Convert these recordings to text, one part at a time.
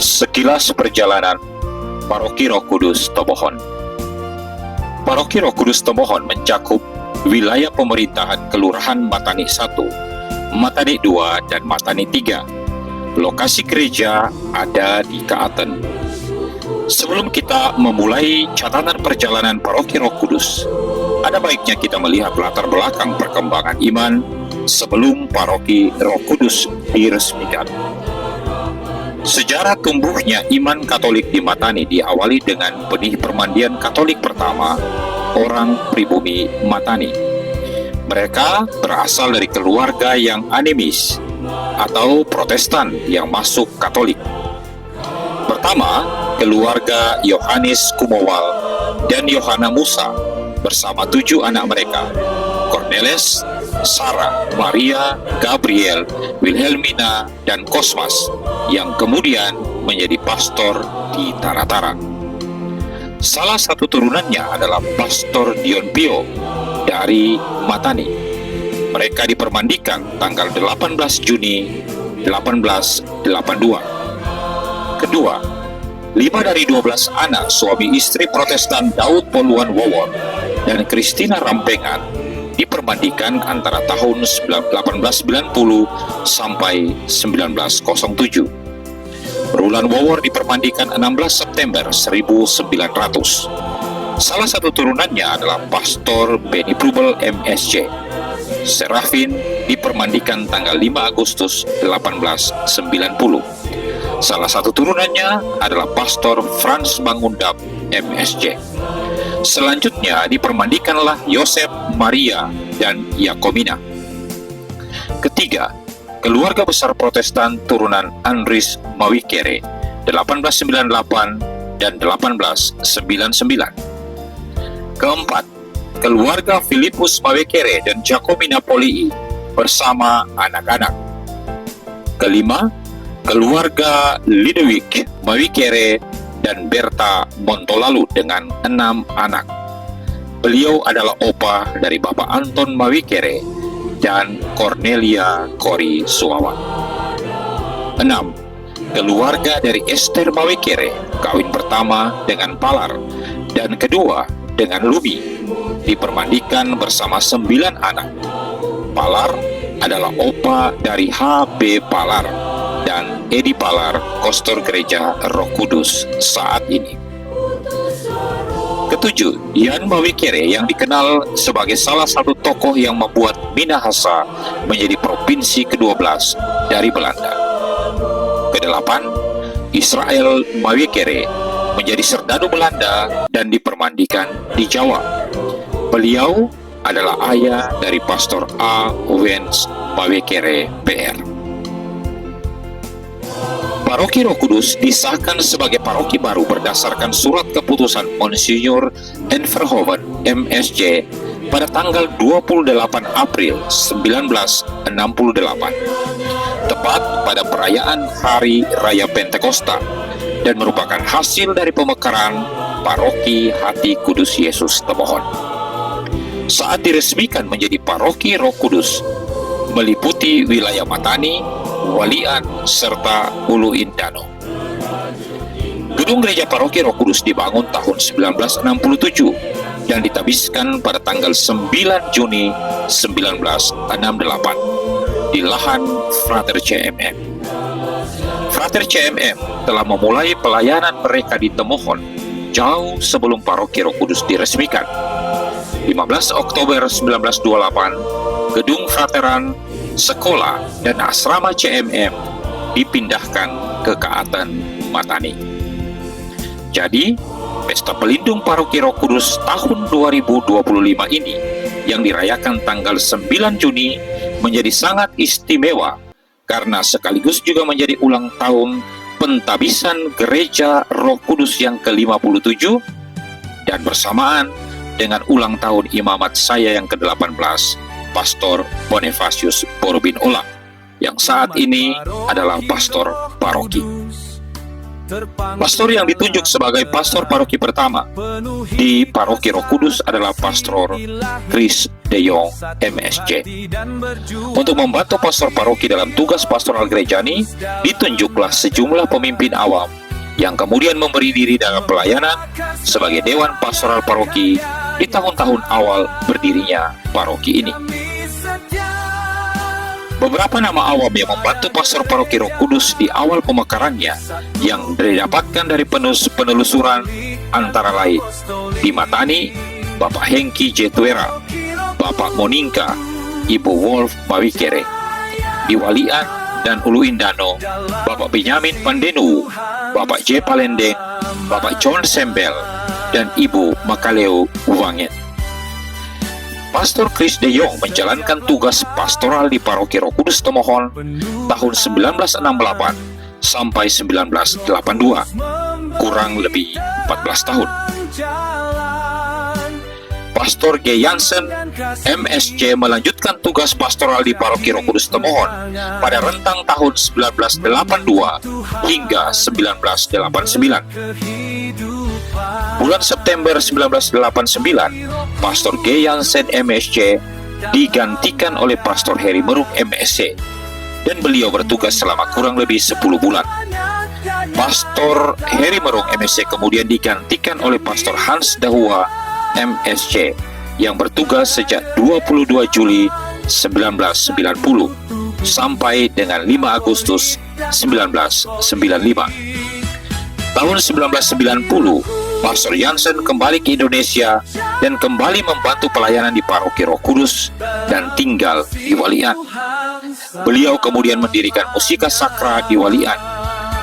Sekilas perjalanan Paroki Roh Kudus Tomohon. Paroki Roh Kudus Tomohon mencakup wilayah pemerintahan Kelurahan Matani 1, Matani 2, dan Matani 3. Lokasi gereja ada di Kaaten. Sebelum kita memulai catatan perjalanan Paroki Roh Kudus, ada baiknya kita melihat latar belakang perkembangan iman sebelum Paroki Roh Kudus diresmikan. Sejarah tumbuhnya iman Katolik di Matani diawali dengan benih permandian Katolik pertama, orang pribumi Matani. Mereka berasal dari keluarga yang animis atau Protestan yang masuk Katolik. Pertama, keluarga Yohanes Kumowal dan Yohana Musa bersama 7 anak mereka, Cornelis, Sarah, Maria, Gabriel, Wilhelmina, dan Kosmas, yang kemudian menjadi pastor di Taratara. Salah satu turunannya adalah Pastor Dion Pio dari Matani. Mereka dipermandikan tanggal 18 Juni 1882. Kedua, 5 dari 12 anak suami istri Protestan Daud Poluan Wowon dan Christina Rampengan dipermandikan antara tahun 1890 sampai 1907. Rulan Wowor dipermandikan 16 September 1900. Salah satu turunannya adalah Pastor Benny Prubel MSC. Serafin dipermandikan tanggal 5 Agustus 1890. Salah satu turunannya adalah Pastor Frans Mangundap MSC. Selanjutnya dipermandikanlah Yosef, Maria, dan Yakomina. Ketiga, keluarga besar Protestan turunan Andries Mawikere 1898 dan 1899. Keempat, keluarga Filipus Mawikere dan Jakomina Polii bersama anak-anak. Kelima, keluarga Lidewik Mawikere dan Berta Montolalu dengan 6 anak. Beliau adalah opa dari Bapak Anton Mawikere dan Cornelia Kori Suawan. 6. Keluarga dari Esther Mawikere, kawin pertama dengan Palar dan kedua dengan Lumi, dipermandikan bersama 9 anak. Palar adalah opa dari H.B. Palar dan Edi Palar, kostor gereja Roh Kudus saat ini. Ketujuh, Jan Mawikere yang dikenal sebagai salah satu tokoh yang membuat Minahasa menjadi provinsi ke-12 dari Belanda. Kedelapan, Israel Mawikere menjadi serdadu Belanda dan dipermandikan di Jawa. Beliau adalah ayah dari Pastor A. Wens Mawikere PR. Paroki Roh Kudus disahkan sebagai paroki baru berdasarkan surat keputusan Monsinyur Enverhoven MSC pada tanggal 28 April 1968, tepat pada perayaan Hari Raya Pentakosta, dan merupakan hasil dari pemekaran Paroki Hati Kudus Yesus Tomohon. Saat diresmikan menjadi Paroki Roh Kudus, meliputi wilayah Matani, Walian, serta Ulu Indano. Gedung Gereja Paroki Roh Kudus dibangun tahun 1967 dan ditabiskan pada tanggal 9 Juni 1968 di lahan Frater CMM. Frater CMM telah memulai pelayanan mereka di Tomohon jauh sebelum Paroki Roh Kudus diresmikan. 15 Oktober 1928, gedung Frateran, sekolah, dan asrama CMM dipindahkan ke Kaaten Matani. Jadi, Pesta Pelindung Paroki Roh Kudus tahun 2025 ini yang dirayakan tanggal 9 Juni menjadi sangat istimewa karena sekaligus juga menjadi ulang tahun pentabisan Gereja Roh Kudus yang ke-57 dan bersamaan dengan ulang tahun imamat saya yang ke-18, Pastor Bonifasius Borbin Ola, yang saat ini adalah pastor paroki. Pastor yang ditunjuk sebagai pastor paroki pertama di Paroki Roh Kudus adalah Pastor Chris de Jong, MSc. Untuk membantu pastor paroki dalam tugas pastoral gereja ini, ditunjuklah sejumlah pemimpin awam yang kemudian memberi diri dalam pelayanan sebagai Dewan Pastoral Paroki di tahun-tahun awal berdirinya paroki ini. Beberapa nama awam yang membantu pastor paroki Roh Kudus di awal pemekarannya yang didapatkan dari penelusuran antara lain di Matani, Bapak Hengki J. Tuera, Bapak Moninka, Ibu Wolf Mawikere, di Walian dan Ulu Indano, Bapak Benyamin Pandenu, Bapak J. Palendeng, Bapak John Sembel, dan Ibu Makaleo Uwangen. Pastor Chris de Jong menjalankan tugas pastoral di Paroki Roh Kudus Tomohon tahun 1968 sampai 1982, kurang lebih 14 tahun. Pastor G. Jansen, MSc, melanjutkan tugas pastoral di Paroki Roh Kudus Tomohon pada rentang tahun 1982 hingga 1989. Bulan September 1989, Pastor G. Jansen MSc digantikan oleh Pastor Heri Merung MSc, dan beliau bertugas selama kurang lebih 10 bulan. Pastor Heri Merung MSc kemudian digantikan oleh Pastor Hans Dahua MSc yang bertugas sejak 22 Juli 1990 sampai dengan 5 Agustus 1995. Tahun 1990, Pastor Jansen kembali ke Indonesia dan kembali membantu pelayanan di Paroki Roh Kudus dan tinggal di Walian. Beliau kemudian mendirikan Musika Sakra di Walian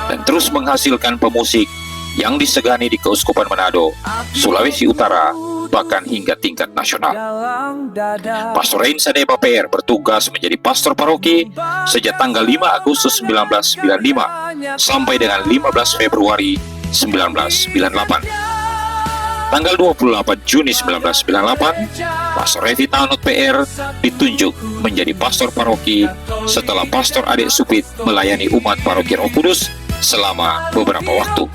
dan terus menghasilkan pemusik yang disegani di Keuskupan Manado, Sulawesi Utara, bahkan hingga tingkat nasional. Pastor Rein Sadeba PR bertugas menjadi pastor paroki sejak tanggal 5 Agustus 1995 sampai dengan 15 Februari 1998. Tanggal 28 Juni 1998, Pastor Revi Tanut PR ditunjuk menjadi pastor paroki setelah Pastor Ade Supit melayani umat paroki Roh Kudus selama beberapa waktu.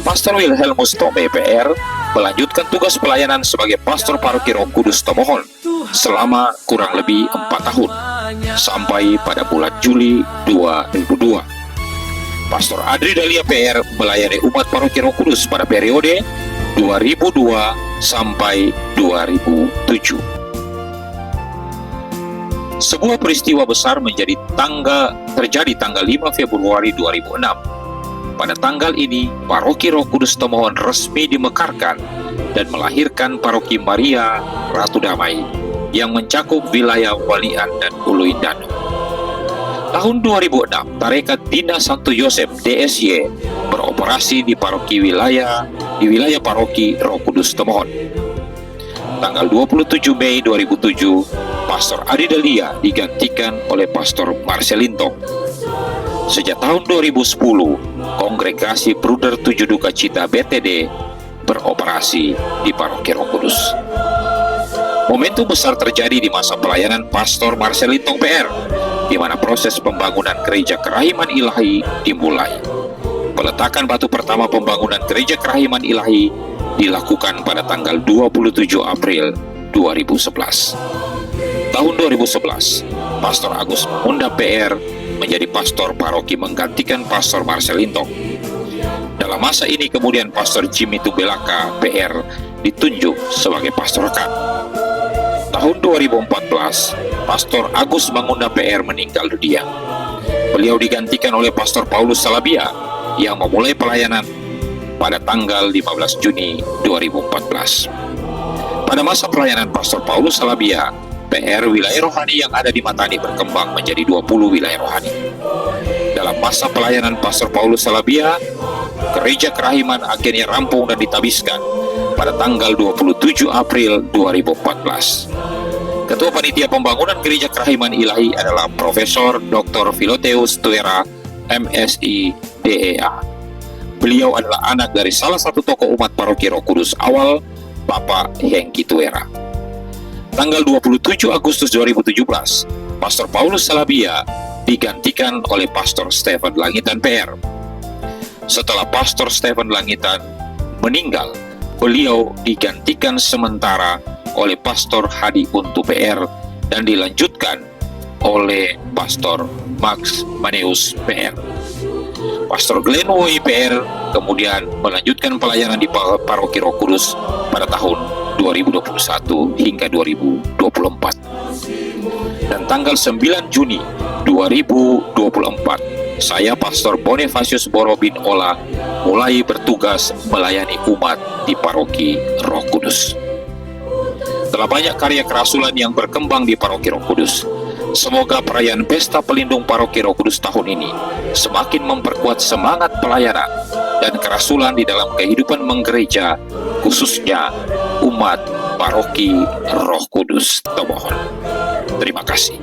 Pastor Wilhelmus Tome PR melanjutkan tugas pelayanan sebagai pastor paroki Roh Kudus Tomohon selama kurang lebih 4 tahun sampai pada bulan Juli 2002. Pastor Adri Dahlia PR melayani umat paroki Roh Kudus pada periode 2002 sampai 2007. Sebuah peristiwa besar terjadi tanggal 5 Februari 2006. Pada tanggal ini, Paroki Roh Kudus Tomohon resmi dimekarkan dan melahirkan Paroki Maria Ratu Damai yang mencakup wilayah Walian dan Ulu Indano. Tahun 2006, Tarekat Dina Santo Yosef DSY beroperasi di wilayah Paroki Roh Kudus Tomohon. Tanggal 27 Mei 2007, Pastor Adi Dahlia digantikan oleh Pastor Marcelintong. Sejak tahun 2010, Kongregasi Bruder Tujuh Duka Cita BTD beroperasi di Paroki Roh Kudus. Momentum besar terjadi di masa pelayanan Pastor Marcelintong PR, di mana proses pembangunan Gereja Kerahiman Ilahi dimulai. Peletakan batu pertama pembangunan Gereja Kerahiman Ilahi dilakukan pada tanggal 27 April 2011. Tahun 2011, Pastor Agus Munda PR menjadi pastor paroki menggantikan Pastor Marcelintong. Dalam masa ini kemudian Pastor Jimmy Tubelaka PR ditunjuk sebagai pastor rekan. Tahun 2014, Pastor Agus Mangunda PR meninggal dunia. Beliau digantikan oleh Pastor Paulus Salabia yang memulai pelayanan pada tanggal 15 Juni 2014. Pada masa pelayanan Pastor Paulus Salabia, PR wilayah rohani yang ada di Matani berkembang menjadi 20 wilayah rohani. Dalam masa pelayanan Pastor Paulus Salabia, Gereja Kerahiman akhirnya rampung dan ditabiskan pada tanggal 27 April 2014. Ketua Panitia Pembangunan Gereja Kerahiman Ilahi adalah Profesor Dr. Philotheus Tuera, MSI, DEA. Beliau adalah anak dari salah satu tokoh umat Paroki Roh Kudus awal, Bapak Hengki Tuera. Tanggal 27 Agustus 2017, Pastor Paulus Salabia digantikan oleh Pastor Stephen Langitan PR. Setelah Pastor Stephen Langitan meninggal, beliau digantikan sementara oleh Pastor Hadi Untu PR dan dilanjutkan oleh Pastor Max Maneus PR. Pastor Glenn Woy PR kemudian melanjutkan pelayanan di Paroki Roh Kudus pada tahun 2021 hingga 2024. Dan tanggal 9 Juni 2024, saya Pastor Bonifacius Borobin Ola mulai bertugas melayani umat di Paroki Roh Kudus. Telah banyak karya kerasulan yang berkembang di Paroki Roh Kudus. Semoga perayaan Pesta Pelindung Paroki Roh Kudus tahun ini semakin memperkuat semangat pelayanan dan kerasulan di dalam kehidupan menggereja, khususnya umat Paroki Roh Kudus. Termohon. Terima kasih.